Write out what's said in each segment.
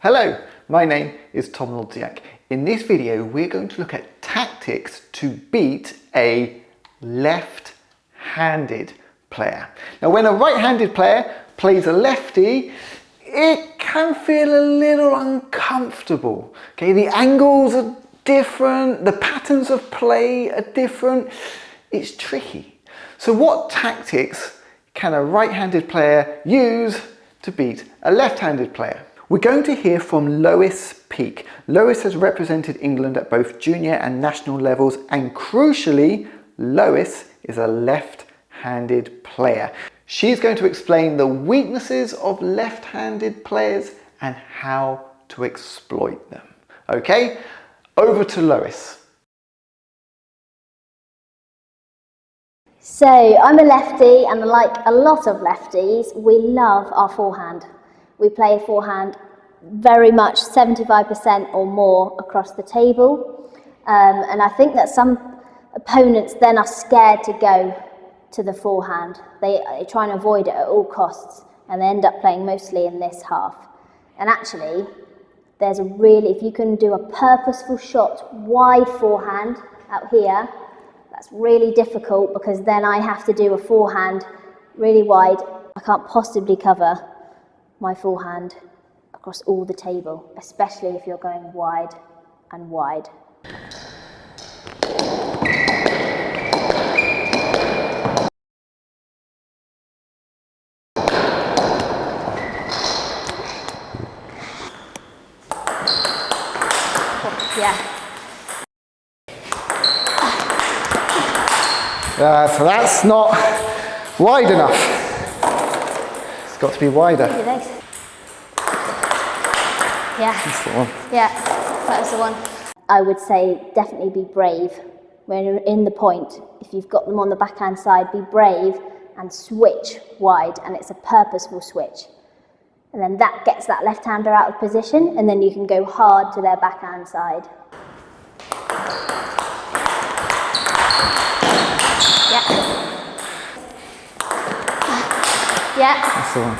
Hello, my name is Tom Lodziak. In this video, we're going to look at tactics to beat a left-handed player. Now, when a right-handed player plays a lefty, it can feel a little uncomfortable. Okay, the angles are different, the patterns of play are different. It's tricky. So what tactics can a right-handed player use to beat a left-handed player? We're going to hear from Lois Peake. Lois has represented England at both junior and national levels, and crucially, Lois is a left-handed player. She's going to explain the weaknesses of left-handed players and how to exploit them. Okay, over to Lois. So I'm a lefty, and like a lot of lefties, we love our forehand. We play a forehand very much 75% or more across the table. And I think that some opponents then are scared to go to the forehand. They try and avoid it at all costs, and they end up playing mostly in this half. And actually, if you can do a purposeful shot wide forehand out here, that's really difficult, because then I have to do a forehand really wide. I can't possibly cover my forehand across all the table, especially if you're going wide and wide. So that's not wide enough. It's got to be wider. Yeah. That's the one. Yeah, that was the one. I would say definitely be brave when you're in the point. If you've got them on the backhand side, be brave and switch wide, and it's a purposeful switch. And then that gets that left-hander out of position, and then you can go hard to their backhand side. Yeah. That's the one.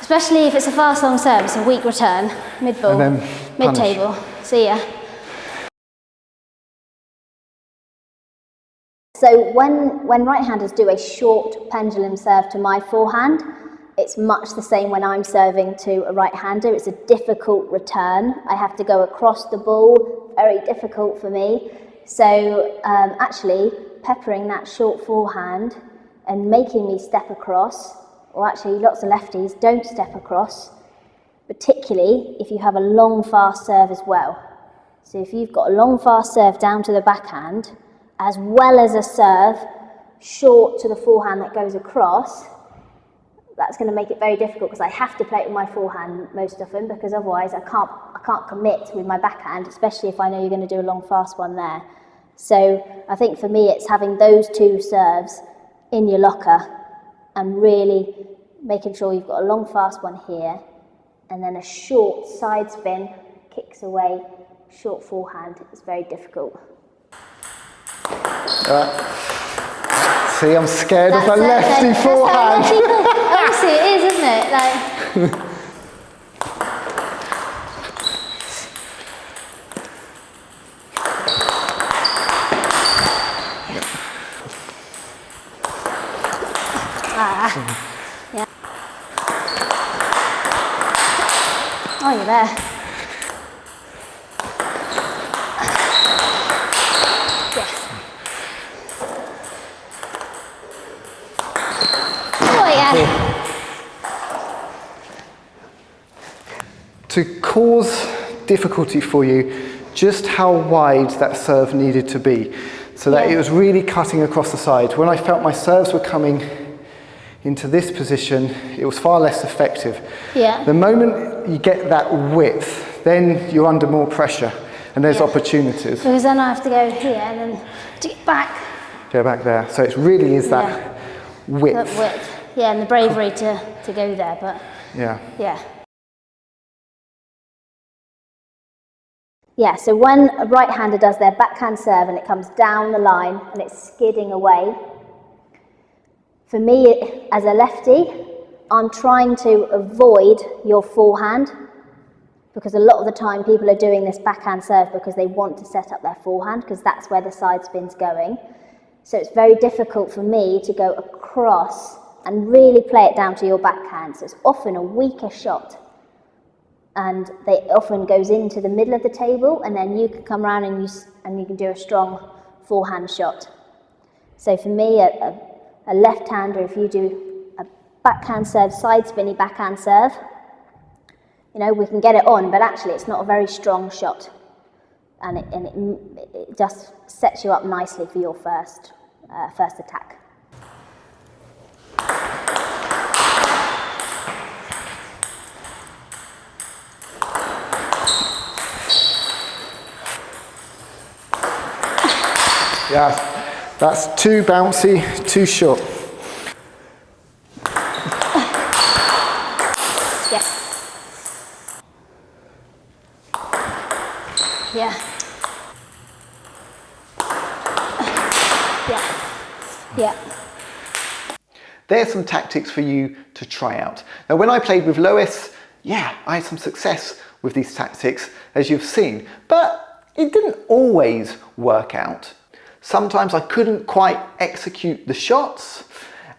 Especially if it's a fast long serve, it's a weak return, mid-ball, mid-table. See ya. So when right-handers do a short pendulum serve to my forehand, it's much the same when I'm serving to a right-hander. It's a difficult return. I have to go across the ball, very difficult for me. So actually peppering that short forehand and making me step across, or actually lots of lefties don't step across, particularly if you have a long fast serve as well. So if you've got a long fast serve down to the backhand, as well as a serve short to the forehand that goes across, that's going to make it very difficult, because I have to play it with my forehand most often, because otherwise I can't commit with my backhand, especially if I know you're going to do a long fast one there. So I think for me it's having those two serves in your locker and really making sure you've got a long fast one here, and then a short side spin, kicks away, short forehand. It's very difficult. See, I'm scared of a lefty forehand. Honestly, it is, isn't it? Like. Yeah. Oh, you're there. Yes. Oh, yeah. To cause difficulty for you, just how wide that serve needed to be, so that it was really cutting across the side. When I felt my serves were coming into this position, it was far less effective. Yeah. The moment you get that width, then you're under more pressure, and there's opportunities. Because then I have to go here and then get back. Go back there. So it really is that width. That width. Yeah, and the bravery to go there, but yeah. Yeah, so when a right-hander does their backhand serve and it comes down the line and it's skidding away, for me as a lefty, I'm trying to avoid your forehand, because a lot of the time people are doing this backhand serve because they want to set up their forehand, because that's where the side spin's going. So it's very difficult for me to go across and really play it down to your backhand. So it's often a weaker shot, and they often goes into the middle of the table, and then you can come around and you can do a strong forehand shot. So for me, a left-hander, if you do a backhand serve, side spinny backhand serve, you know, we can get it on, but actually it's not a very strong shot, and it just sets you up nicely for your first attack. Yeah, that's too bouncy, too short. Yeah. Yeah. Yeah. Yeah. There's some tactics for you to try out. Now, when I played with Lois, yeah, I had some success with these tactics, as you've seen, but it didn't always work out. Sometimes I couldn't quite execute the shots,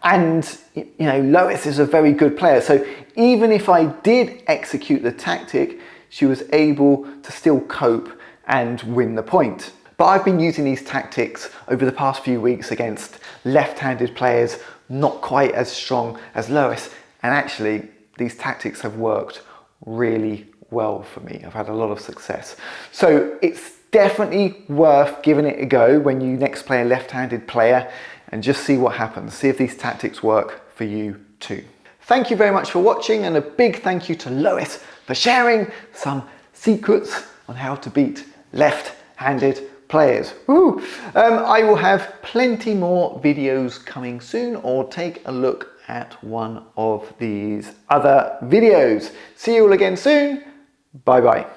and you know, Lois is a very good player, so even if I did execute the tactic, she was able to still cope and win the point. But I've been using these tactics over the past few weeks against left-handed players not quite as strong as Lois, and actually these tactics have worked really well for me. I've had a lot of success. So it's definitely worth giving it a go when you next play a left-handed player, and just see what happens. See if these tactics work for you too. Thank you very much for watching, and a big thank you to Lois for sharing some secrets on how to beat left-handed players. Woo! I will have plenty more videos coming soon, or take a look at one of these other videos. See you all again soon. Bye bye.